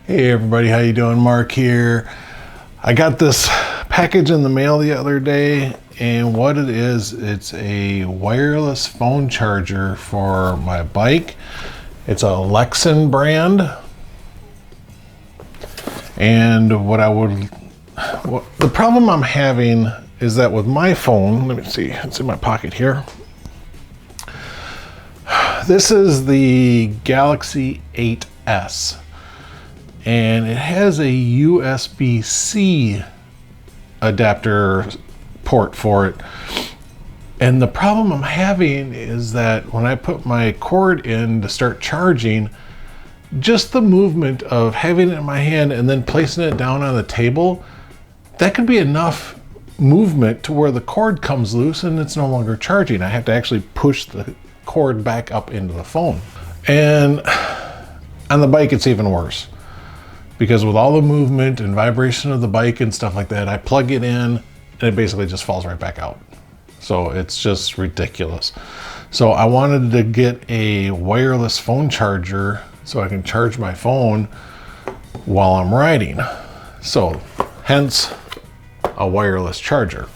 Hey everybody, how you doing? Mark here. I got this package in the mail the other day, and what it is, it's a wireless phone charger for my bike. It's a Lexin brand. And the problem I'm having is that with my phone, let me see, it's in my pocket here. This is the Galaxy 8S. And it has a USB-C adapter port for it. And the problem I'm having is that when I put my cord in to start charging, just the movement of having it in my hand and then placing it down on the table, that could be enough movement to where the cord comes loose and it's no longer charging. I have to actually push the cord back up into the phone. And on the bike, it's even worse. Because with all the movement and vibration of the bike and stuff like that, I plug it in and it basically just falls right back out. So it's just ridiculous. So I wanted to get a wireless phone charger so I can charge my phone while I'm riding. So hence a wireless charger.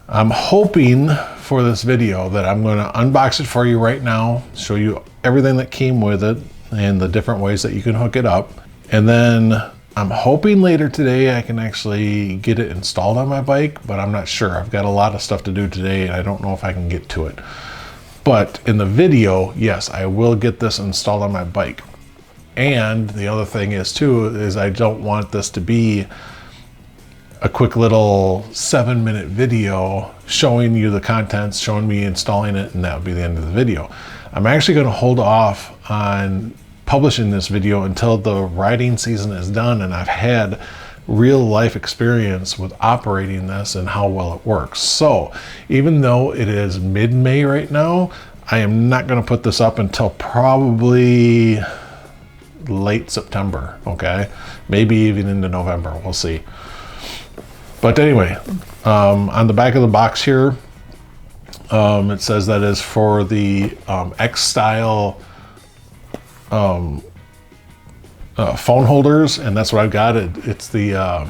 I'm hoping for this video that I'm going to unbox it for you right now, show you everything that came with it and the different ways that you can hook it up. And then I'm hoping later today I can actually get it installed on my bike, but I'm not sure. I've got a lot of stuff to do today and I don't know if I can get to it. But in the video, yes, I will get this installed on my bike. And the other thing is too, is I don't want this to be a quick little 7-minute video showing you the contents, showing me installing it, and that would be the end of the video. I'm actually going to hold off on publishing this video until the riding season is done and I've had real life experience with operating this and how well it works. So even though it is mid-May right now, I am not going to put this up until probably late September, okay? Maybe even into November, we'll see. But anyway, on the back of the box here, it says that is for the X-style phone holders, and that's what I've got. It's the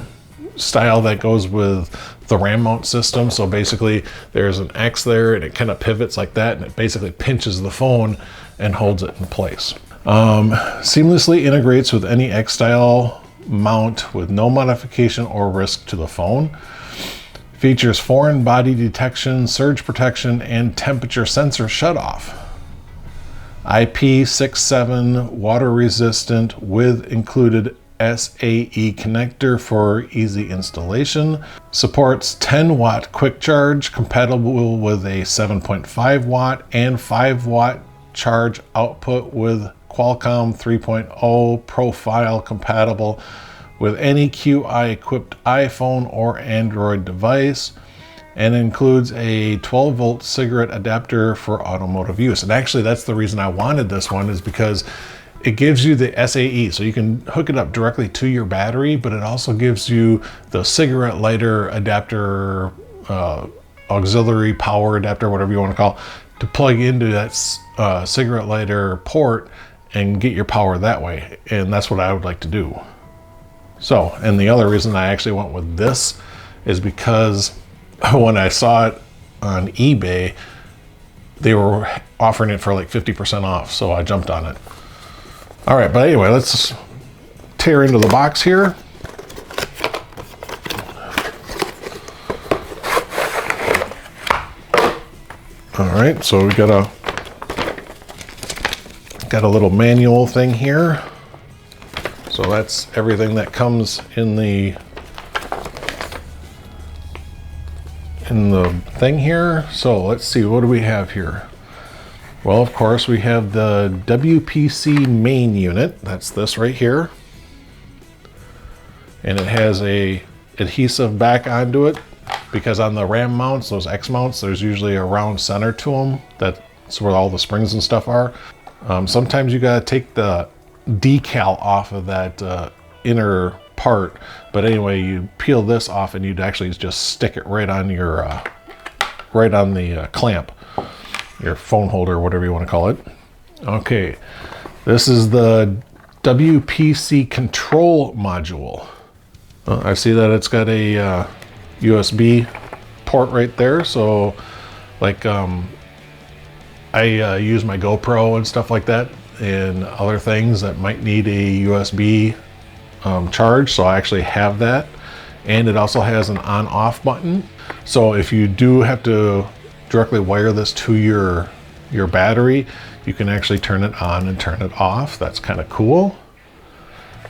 style that goes with the RAM mount system. So basically there's an X there and it kind of pivots like that and it basically pinches the phone and holds it in place. Seamlessly integrates with any X-style mount with no modification or risk to the phone. Features foreign body detection, surge protection, and temperature sensor shutoff. IP67 water resistant with included SAE connector for easy installation. Supports 10 watt quick charge compatible with a 7.5 watt and 5 watt charge output with Qualcomm 3.0 profile compatible with any QI equipped iPhone or Android device, and includes a 12 volt cigarette adapter for automotive use. And actually that's the reason I wanted this one, is because it gives you the SAE, so you can hook it up directly to your battery, but it also gives you the cigarette lighter adapter, auxiliary power adapter, whatever you want to call it, to plug into that cigarette lighter port and get your power that way. And that's what I would like to do. So, and the other reason I actually went with this is because when I saw it on eBay, they were offering it for like 50% off, so I jumped on it. All right, but anyway, let's tear into the box here. All right, so we got a little manual thing here. So that's everything that comes in the thing here. So let's see, what do we have here? Well, of course, we have the WPC main unit. That's this right here. And it has a adhesive back onto it, because on the RAM mounts, those X mounts, there's usually a round center to them. That's where all the springs and stuff are. Sometimes you gotta take the decal off of that inner part, but anyway, you peel this off and you'd actually just stick it right on your the clamp, your phone holder, whatever you want to call it. Okay, this is the WPC control module. I see that it's got a USB port right there. So like I use my GoPro and stuff like that and other things that might need a USB charge. So I actually have that. And it also has an on-off button. So if you do have to directly wire this to your battery, you can actually turn it on and turn it off. That's kind of cool.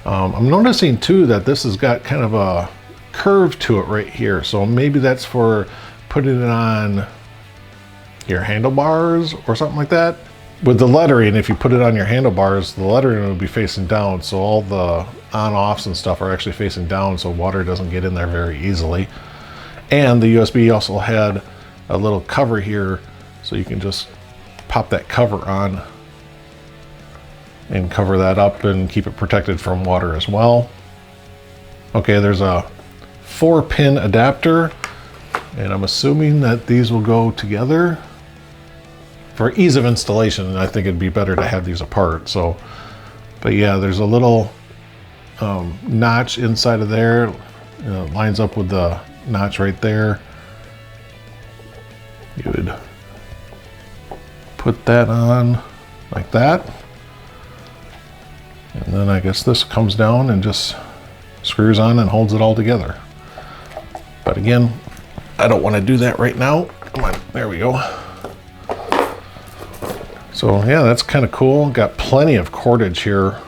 I'm noticing too that this has got kind of a curve to it right here. So maybe that's for putting it on your handlebars or something like that. With the lettering, if you put it on your handlebars, the lettering will be facing down. So all the on-offs and stuff are actually facing down, so water doesn't get in there very easily. And the USB also had a little cover here, so you can just pop that cover on and cover that up and keep it protected from water as well. Okay, there's a 4-pin adapter, and I'm assuming that these will go together. For ease of installation, I think it'd be better to have these apart. So, but yeah, there's a little notch inside of there. It lines up with the notch right there. You would put that on like that. And then I guess this comes down and just screws on and holds it all together. But again, I don't want to do that right now. Come on, there we go. So yeah, that's kind of cool. Got plenty of cordage here.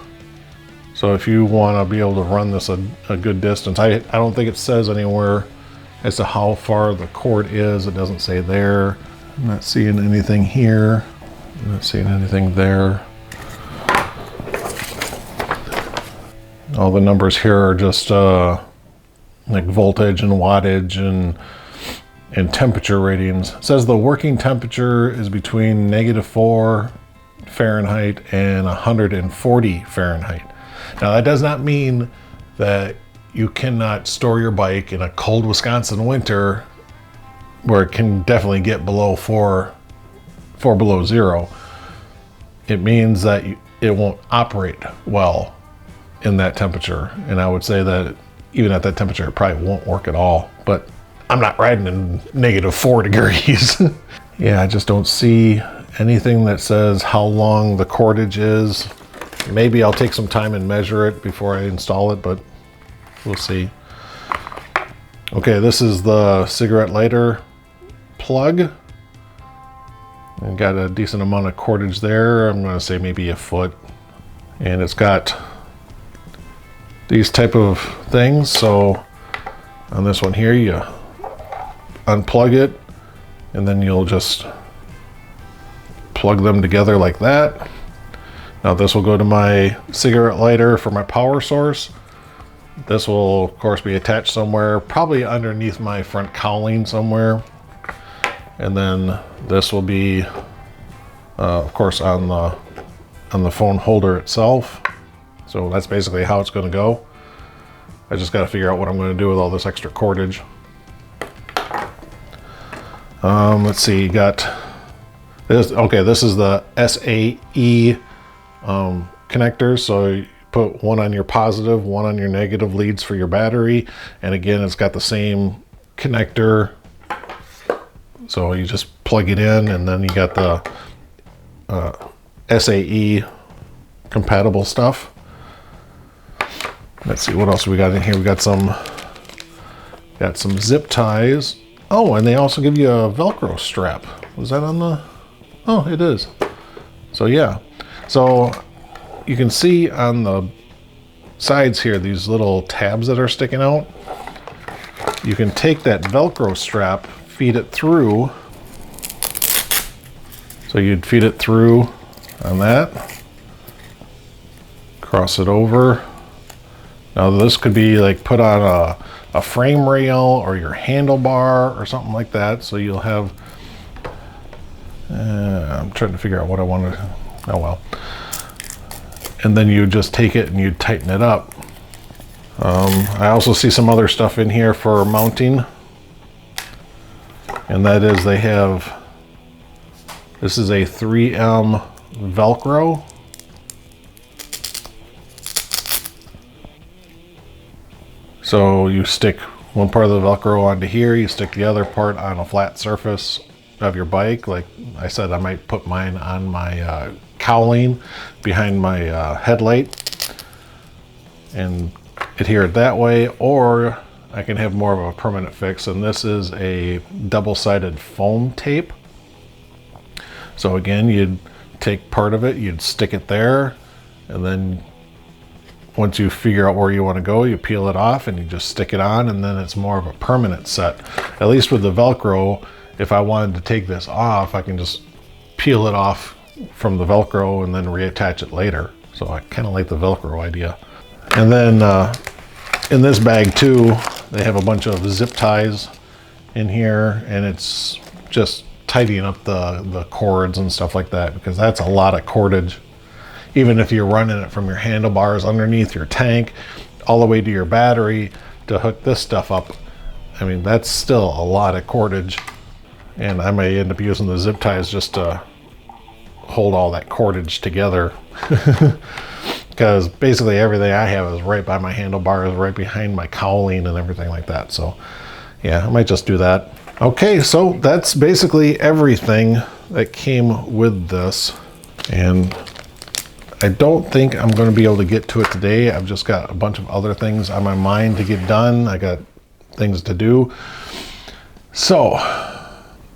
So if you want to be able to run this a good distance, I don't think it says anywhere as to how far the cord is. It doesn't say there. I'm not seeing anything here. I'm not seeing anything there. All the numbers here are just like voltage and wattage and temperature ratings. It says the working temperature is between -4 Fahrenheit and 140 Fahrenheit. Now that does not mean that you cannot store your bike in a cold Wisconsin winter where it can definitely get below 4 below 0. It means that it won't operate well in that temperature. And I would say that even at that temperature, it probably won't work at all. But I'm not riding in -4 degrees. Yeah, I just don't see anything that says how long the cordage is. Maybe I'll take some time and measure it before I install it, but we'll see. Okay, this is the cigarette lighter plug. And got a decent amount of cordage there. I'm gonna say maybe a foot. And it's got these type of things. So on this one here, you unplug it and then you'll just plug them together like that. Now this will go to my cigarette lighter for my power source. This will of course be attached somewhere, probably underneath my front cowling somewhere. And then this will be of course on the phone holder itself. So that's basically how it's going to go. I just got to figure out what I'm going to do with all this extra cordage. Let's see, you got this. Okay, this is the SAE connectors. So you put one on your positive, one on your negative leads for your battery. And again, it's got the same connector. So you just plug it in and then you got the SAE compatible stuff. Let's see, what else we got in here? We got some zip ties. Oh, and they also give you a Velcro strap. Was that on the, oh, it is. So yeah, so you can see on the sides here, these little tabs that are sticking out. You can take that Velcro strap, feed it through. So you'd feed it through on that. Cross it over. Now this could be like put on a frame rail or your handlebar or something like that. So you'll have, I'm trying to figure out what I want to, oh well. And then you just take it and you tighten it up. I also see some other stuff in here for mounting. And that is they have, this is a 3M Velcro. So you stick one part of the Velcro onto here, you stick the other part on a flat surface of your bike. Like I said, I might put mine on my cowling behind my headlight and adhere it that way, or I can have more of a permanent fix, and this is a double-sided foam tape. So again, you'd take part of it, you'd stick it there, and then once you figure out where you want to go, you peel it off and you just stick it on, and then it's more of a permanent set. At least with the Velcro, if I wanted to take this off, I can just peel it off from the Velcro and then reattach it later. So I kind of like the Velcro idea. And then in this bag too, they have a bunch of zip ties in here, and it's just tidying up the cords and stuff like that, because that's a lot of cordage. Even if you're running it from your handlebars underneath your tank all the way to your battery to hook this stuff up, I mean, that's still a lot of cordage. And I may end up using the zip ties just to hold all that cordage together. Because basically everything I have is right by my handlebars, right behind my cowling and everything like that. So yeah, I might just do that. Okay, so that's basically everything that came with this. And I don't think I'm going to be able to get to it today. I've just got a bunch of other things on my mind to get done. I got things to do. So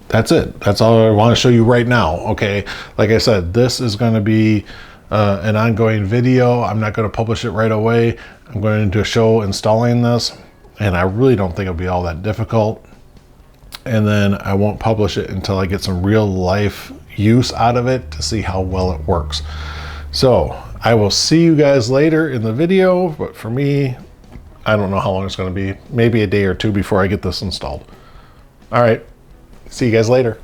that's it. That's all I want to show you right now. Okay, like I said, this is going to be an ongoing video. I'm not going to publish it right away. I'm going to show installing this, and I really don't think it'll be all that difficult. And then I won't publish it until I get some real life use out of it to see how well it works. So I will see you guys later in the video, but for me, I don't know how long it's going to be. Maybe a day or two before I get this installed. All right, see you guys later.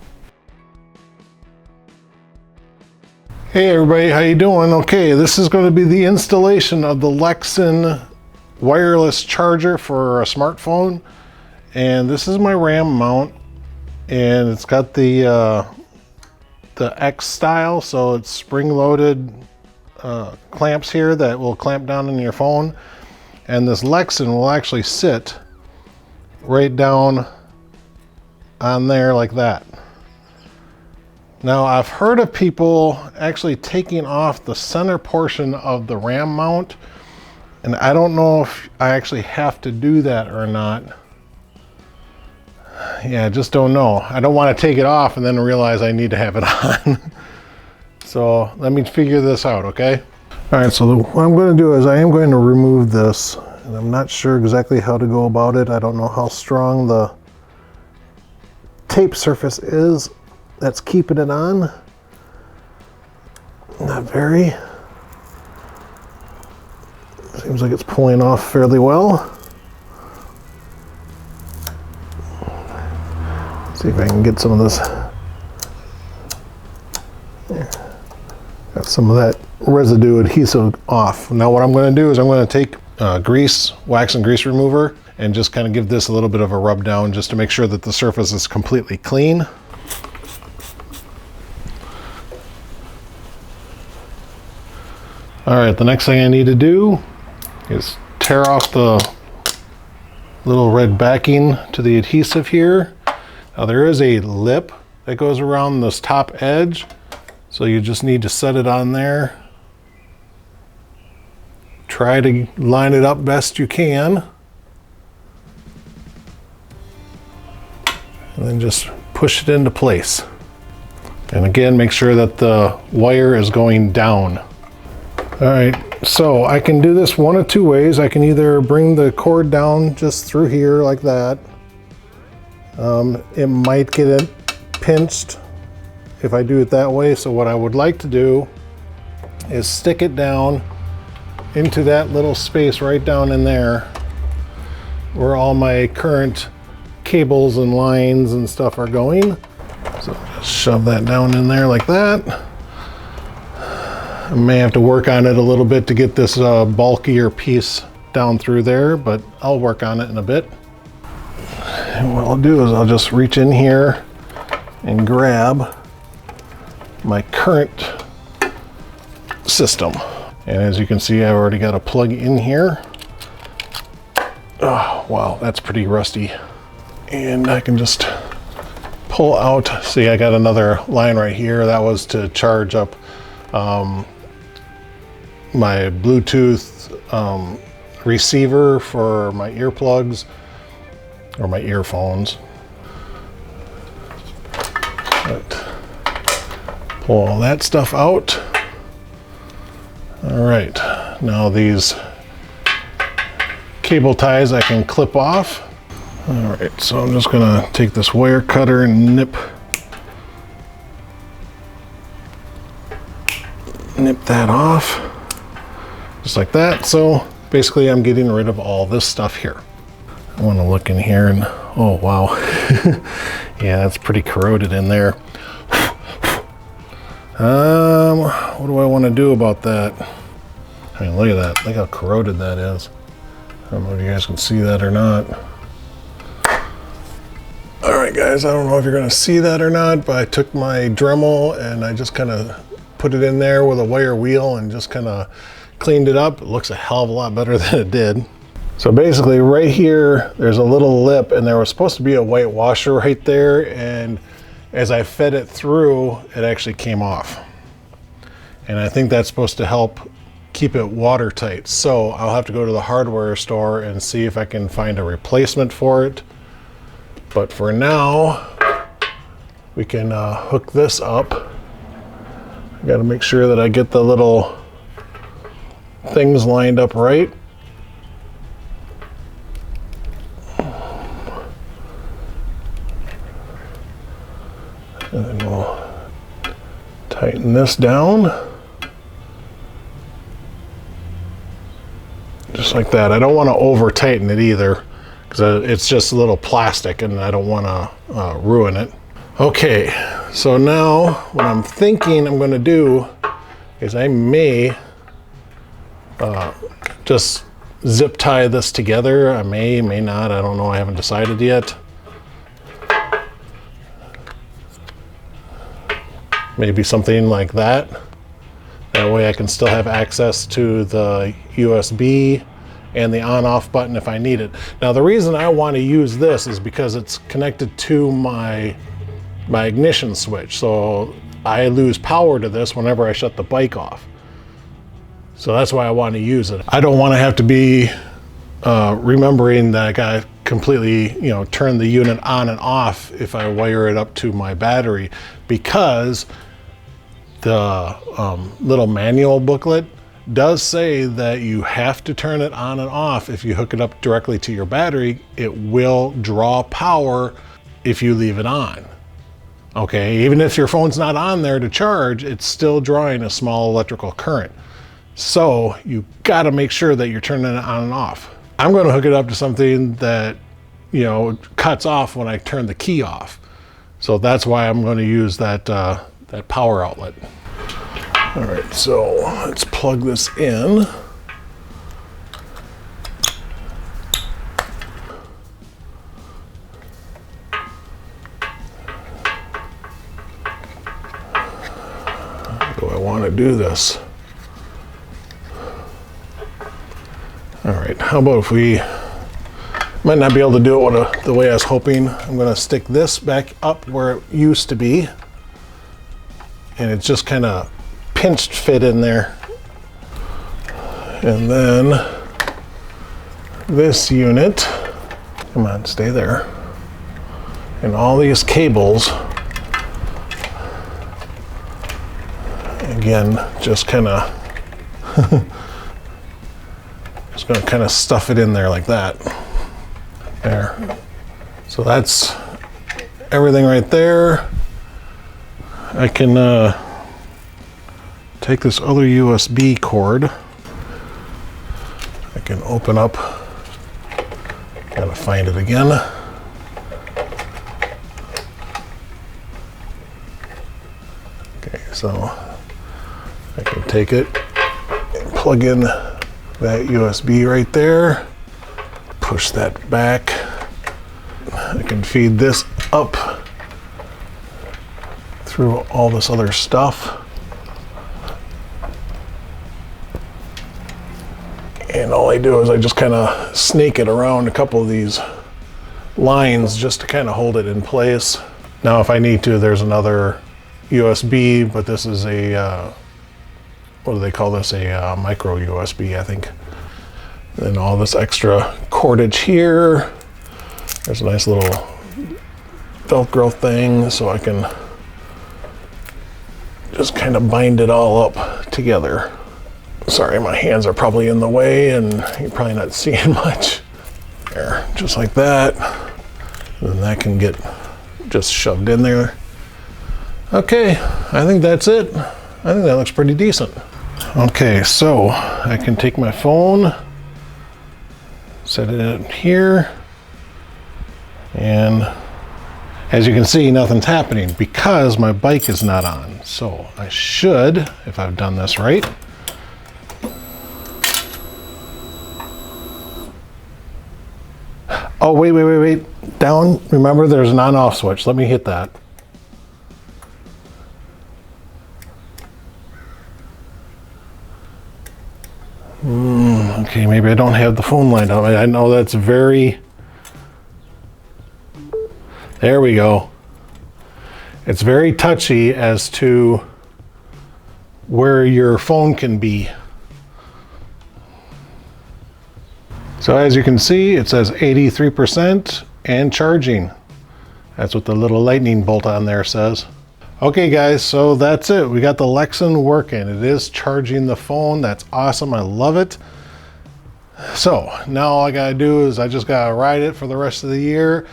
Hey everybody, how you doing? Okay, this is going to be the installation of the Lexin wireless charger for a smartphone. And this is my RAM mount, and it's got the X style, so it's spring-loaded clamps here that will clamp down in your phone. And this Lexin will actually sit right down on there like that. Now, I've heard of people actually taking off the center portion of the RAM mount, and I don't know if I actually have to do that or not. Yeah, I just don't know. I don't want to take it off and then realize I need to have it on. So let me figure this out, okay? All right, so what I'm going to do is I am going to remove this, and I'm not sure exactly how to go about it. I don't know how strong the tape surface is that's keeping it on. Not very. Seems like it's pulling off fairly well. See if I can get some of this. There. Got some of that residue adhesive off. Now what I'm going to do is I'm going to take wax and grease remover, and just kind of give this a little bit of a rub down just to make sure that the surface is completely clean. All right, the next thing I need to do is tear off the little red backing to the adhesive here. Now there is a lip that goes around this top edge, so you just need to set it on there. Try to line it up best you can. And then just push it into place. And again, make sure that the wire is going down. All right, so I can do this one of two ways. I can either bring the cord down just through here like that. It might get it pinched if I do it that way. So what I would like to do is stick it down into that little space right down in there where all my current cables and lines and stuff are going. So just shove that down in there like that. I may have to work on it a little bit to get this bulkier piece down through there, but I'll work on it in a bit. And what I'll do is I'll just reach in here and grab my current system. And as you can see, I've already got a plug in here. Oh, wow, that's pretty rusty. And I can just pull out, see, I got another line right here. That was to charge up my Bluetooth receiver for my earplugs or my earphones. But pull all that stuff out. All right, now these cable ties I can clip off. All right, so I'm just gonna take this wire cutter and nip that off, just like that. So basically I'm getting rid of all this stuff here. I wanna look in here and, oh wow. Yeah, that's pretty corroded in there. What do I wanna do about that? I mean, look at that, look how corroded that is. I don't know if you guys can see that or not. All right, guys, I don't know if you're gonna see that or not, but I took my Dremel and I just kind of put it in there with a wire wheel and just kind of cleaned it up. It looks a hell of a lot better than it did. So basically right here, there's a little lip and there was supposed to be a white washer right there. And as I fed it through, it actually came off. And I think that's supposed to help keep it watertight. So I'll have to go to the hardware store and see if I can find a replacement for it. But for now, we can hook this up. I gotta make sure that I get the little things lined up right. And then we'll tighten this down. Just like that. I don't want to over tighten it either, because it's just a little plastic and I don't want to ruin it. Okay, so now what I'm thinking I'm going to do is I may just zip tie this together. I may not, I don't know, I haven't decided yet. Maybe something like that. That way I can still have access to the USB and the on-off button if I need it. Now the reason I want to use this is because it's connected to my ignition switch. So I lose power to this whenever I shut the bike off. So that's why I want to use it. I don't want to have to be remembering that I got to completely, turn the unit on and off if I wire it up to my battery, because the little manual booklet does say that you have to turn it on and off. If you hook it up directly to your battery, it will draw power if you leave it on. Okay, even if your phone's not on there to charge, it's still drawing a small electrical current. So you gotta make sure that you're turning it on and off. I'm gonna hook it up to something that, cuts off when I turn the key off. So that's why I'm gonna use that power outlet. All right, so let's plug this in. Do I want to do this? All right, how about if we might not be able to do it the way I was hoping. I'm going to stick this back up where it used to be, and it's just kind of pinched fit in there. And then this unit, come on, stay there. And all these cables, again, just kind of, just going to kind of stuff it in there like that. There. So that's everything right there. I can take this other USB cord. I can open up, gotta find it again. Okay, so I can take it and plug in that USB right there, push that back. I can feed this up through all this other stuff. And all I do is I just kind of snake it around a couple of these lines just to kind of hold it in place. Now if I need to, there's another USB, but this is a, what do they call this? A micro USB, I think. Then all this extra cordage here. There's a nice little Velcro thing so I can just kind of bind it all up together. Sorry, my hands are probably in the way and you're probably not seeing much. There, just like that. And then that can get just shoved in there. Okay, I think that's it. I think that looks pretty decent. Okay, so I can take my phone, set it in here, and as you can see, nothing's happening because my bike is not on. So I should, if I've done this right, oh, wait. Down, remember there's an on-off switch. Let me hit that. Okay, maybe I don't have the phone lined up. I know that's very, there we go. It's very touchy as to where your phone can be. So as you can see, it says 83% and charging. That's what the little lightning bolt on there says. Okay guys, so that's it. We got the Lexin working. It is charging the phone. That's awesome. I love it. So now all I gotta do is I just gotta ride it for the rest of the year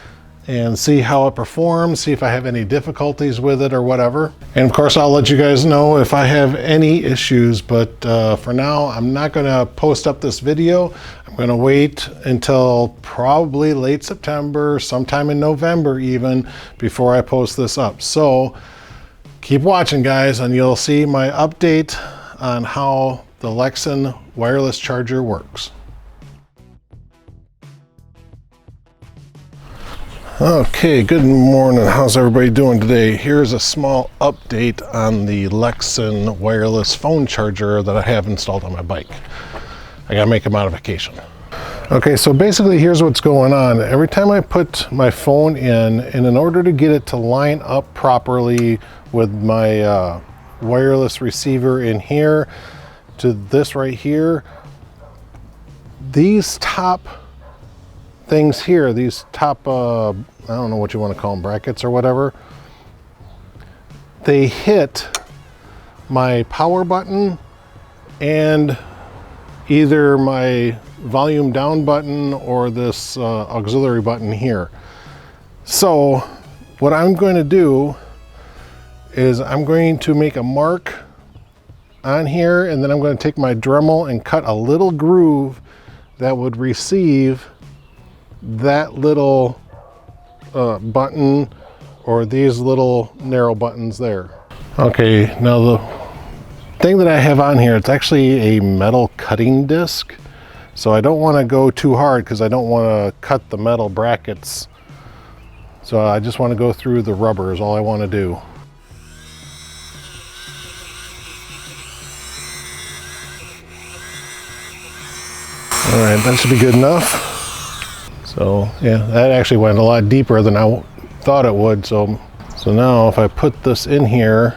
and see how it performs, see if I have any difficulties with it or whatever. And of course, I'll let you guys know if I have any issues, but for now, I'm not gonna post up this video. I'm gonna wait until probably late September, sometime in November even, before I post this up. So keep watching guys, and you'll see my update on how the Lexin wireless charger works. Okay, good morning. How's everybody doing today? Here's a small update on the Lexin wireless phone charger that I have installed on my bike. I gotta make a modification. Okay, so basically here's what's going on. Every time I put my phone in, and in order to get it to line up properly with my wireless receiver in here to this right here, these top things here, these top, I don't know what you want to call them, brackets or whatever, they hit my power button and either my volume down button or this auxiliary button here. So what I'm going to do is I'm going to make a mark on here, and then I'm going to take my Dremel and cut a little groove that would receive that little button or these little narrow buttons there. Okay, now the thing that I have on here, it's actually a metal cutting disc. So I don't want to go too hard because I don't want to cut the metal brackets. So I just want to go through the rubber is all I want to do. All right, that should be good enough. So yeah, that actually went a lot deeper than I thought it would. So now if I put this in here,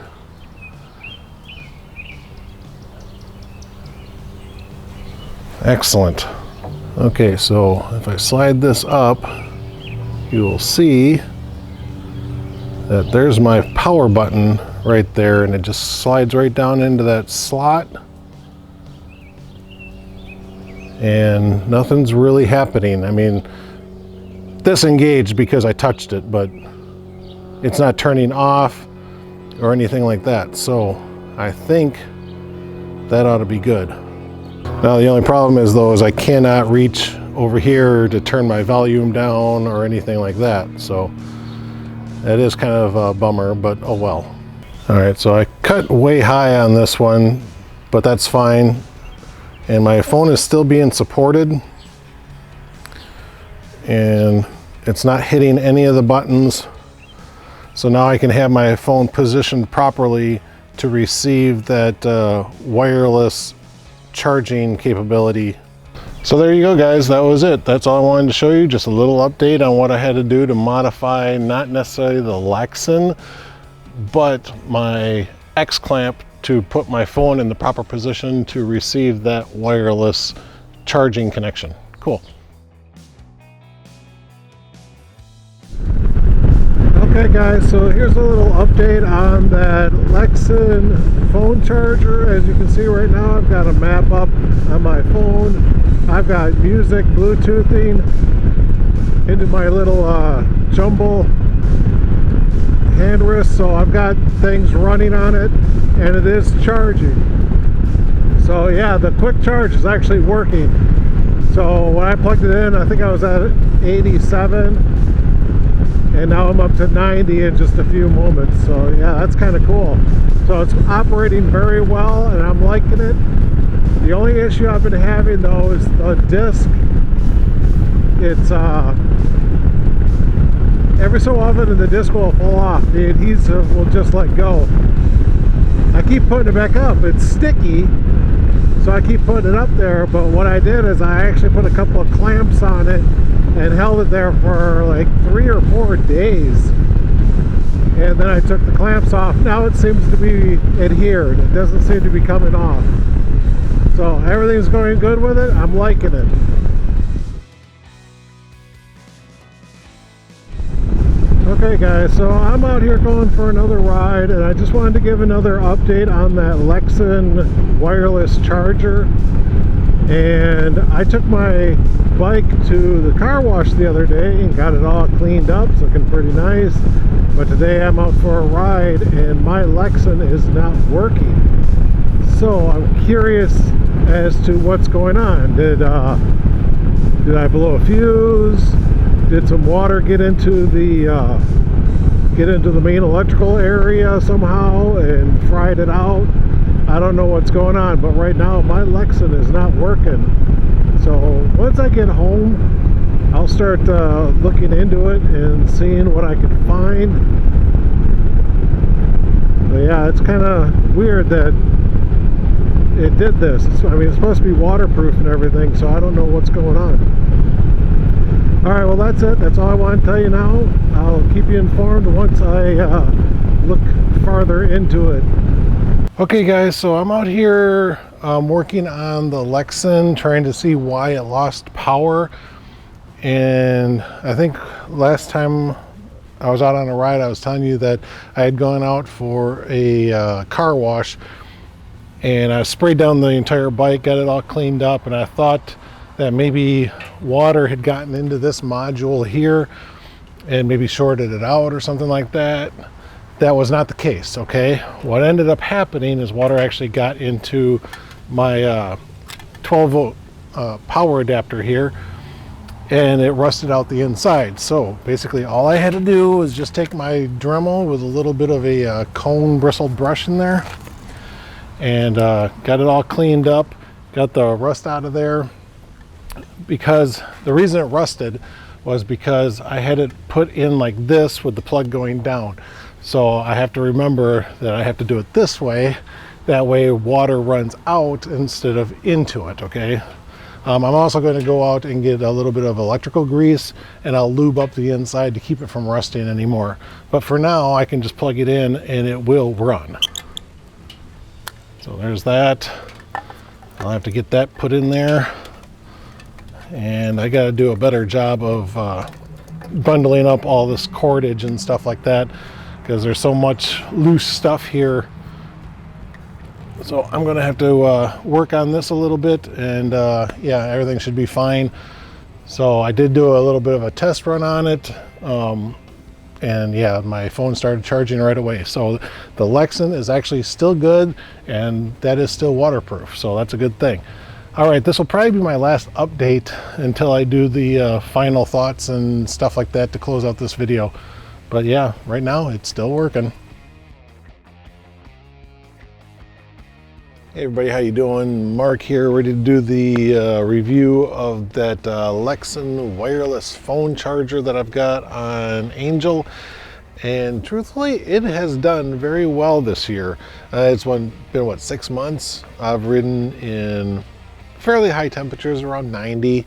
excellent. Okay, so if I slide this up, you will see that there's my power button right there, and it just slides right down into that slot. And nothing's really happening. I mean, this engaged because I touched it, but it's not turning off or anything like that. So I think that ought to be good. Now the only problem is though, is I cannot reach over here to turn my volume down or anything like that. So that is kind of a bummer, but oh well. All right, so I cut way high on this one, but that's fine. And my phone is still being supported, and it's not hitting any of the buttons. So now I can have my phone positioned properly to receive that wireless charging capability. So there you go, guys. That was it. That's all I wanted to show you. Just a little update on what I had to do to modify not necessarily the Lexin, but my X clamp to put my phone in the proper position to receive that wireless charging connection. Cool. Okay guys, so here's a little update on that Lexin phone charger. As you can see right now, I've got a map up on my phone. I've got music Bluetoothing into my little jumbo hand wrist, so I've got things running on it and it is charging. So yeah, the quick charge is actually working. So when I plugged it in, I think I was at 87 and now I'm up to 90 in just a few moments. So yeah, that's kind of cool. So it's operating very well and I'm liking it. The only issue I've been having though is the disc. It's every so often the disc will fall off. The adhesive will just let go. I keep putting it back up. It's sticky, so I keep putting it up there, but what I did is I actually put a couple of clamps on it and held it there for like 3 or 4 days. And then I took the clamps off. Now it seems to be adhered. It doesn't seem to be coming off. So everything's going good with it. I'm liking it. Okay guys, so I'm out here going for another ride and I just wanted to give another update on that Lexin wireless charger. And I took my bike to the car wash the other day and got it all cleaned up. It's looking pretty nice. But today I'm out for a ride and my Lexin is not working. So I'm curious as to what's going on. Did I blow a fuse? Did some water get into the main electrical area somehow and fried it out? I don't know what's going on, but right now my Lexin is not working. So once I get home, I'll start looking into it and seeing what I can find. But yeah, it's kind of weird that it did this. I mean, it's supposed to be waterproof and everything, so I don't know what's going on. Alright, well that's it. That's all I want to tell you now. I'll keep you informed once I look farther into it. Okay guys, so I'm out here working on the Lexin, trying to see why it lost power. And I think last time I was out on a ride, I was telling you that I had gone out for a car wash and I sprayed down the entire bike, got it all cleaned up, and I thought that maybe water had gotten into this module here and maybe shorted it out or something like that. That was not the case, okay? What ended up happening is water actually got into my 12 volt power adapter here and it rusted out the inside. So basically all I had to do was just take my Dremel with a little bit of a cone bristled brush in there and got it all cleaned up, got the rust out of there. Because the reason it rusted was because I had it put in like this with the plug going down. So I have to remember that I have to do it this way. That way water runs out instead of into it, okay? I'm also going to go out and get a little bit of electrical grease and I'll lube up the inside to keep it from rusting anymore. But for now, I can just plug it in and it will run. So there's that. I'll have to get that put in there. And I got to do a better job of bundling up all this cordage and stuff like that because there's so much loose stuff here. So I'm going to have to work on this a little bit and yeah, everything should be fine. So I did do a little bit of a test run on it and yeah, my phone started charging right away. So the Lexin is actually still good and that is still waterproof. So that's a good thing. All right, this will probably be my last update until I do the final thoughts and stuff like that to close out this video. But yeah, right now it's still working. Hey everybody, how you doing? Mark here, ready to do the review of that Lexin wireless phone charger that I've got on Angel. And truthfully, it has done very well this year. It's been what, 6 months? I've ridden in fairly high temperatures, around 90,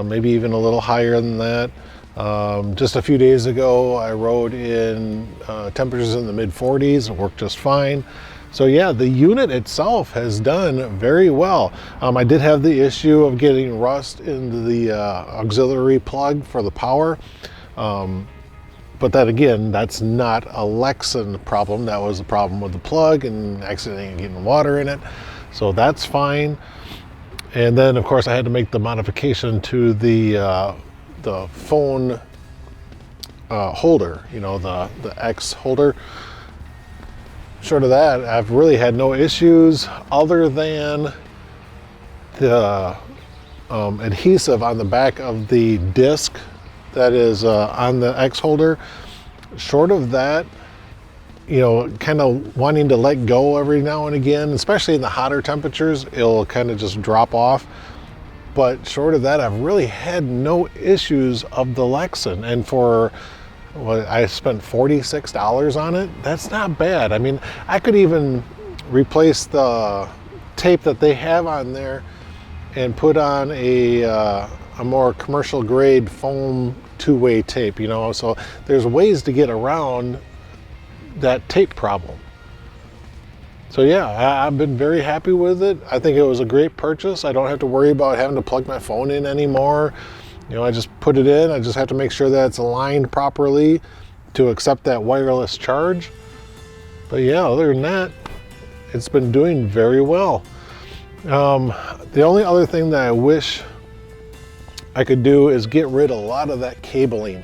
maybe even a little higher than that. Just a few days ago, I rode in temperatures in the mid 40s. It worked just fine. So yeah, the unit itself has done very well. I did have the issue of getting rust into the auxiliary plug for the power. But that, again, that's not a Lexin problem. That was a problem with the plug and accidentally getting water in it. So that's fine. And then, of course, I had to make the modification to the phone holder, you know, the X holder. Short of that, I've really had no issues other than the adhesive on the back of the disc that is on the X holder. Short of that, you know, kind of wanting to let go every now and again, especially in the hotter temperatures, it'll kind of just drop off. But short of that, I've really had no issues of the Lexin. And for what I spent $46 on it, that's not bad. I mean, I could even replace the tape that they have on there and put on a more commercial grade foam two-way tape, you know. So there's ways to get around that tape problem. So yeah, I've been very happy with it. I think it was a great purchase. I don't have to worry about having to plug my phone in anymore. You know, I just put it in. I just have to make sure that it's aligned properly to accept that wireless charge. But yeah, other than that, it's been doing very well. The only other thing that I wish I could do is get rid of a lot of that cabling.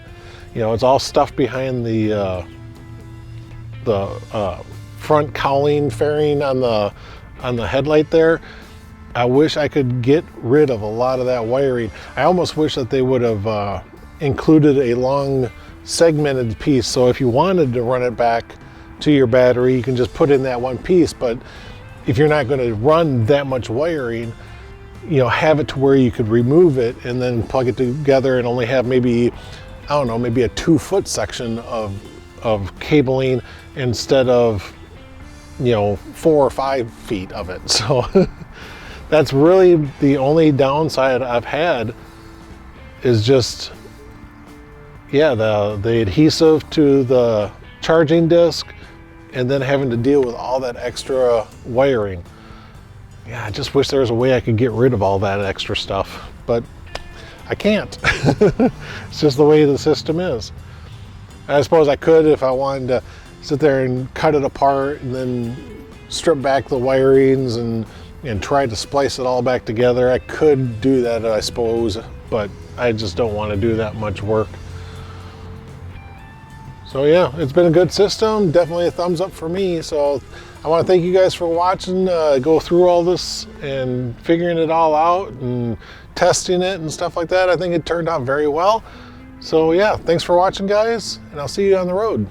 You know, it's all stuffed behind the front cowling fairing on the headlight there. I wish I could get rid of a lot of that wiring. I almost wish that they would have included a long segmented piece, so if you wanted to run it back to your battery, you can just put in that one piece. But if you're not going to run that much wiring, you know, have it to where you could remove it and then plug it together and only have maybe, I don't know, maybe a 2-foot section of cabling instead of, you know, 4 or 5 feet of it. So that's really the only downside I've had, is just, yeah, the adhesive to the charging disc and then having to deal with all that extra wiring. Yeah, I just wish there was a way I could get rid of all that extra stuff, but I can't. It's just the way the system is. I suppose I could if I wanted to sit there and cut it apart and then strip back the wirings and try to splice it all back together. I could do that, I suppose, but I just don't want to do that much work. So yeah, it's been a good system. Definitely a thumbs up for me. So I want to thank you guys for watching, go through all this and figuring it all out and testing it and stuff like that. I think it turned out very well. So yeah, thanks for watching, guys, and I'll see you on the road.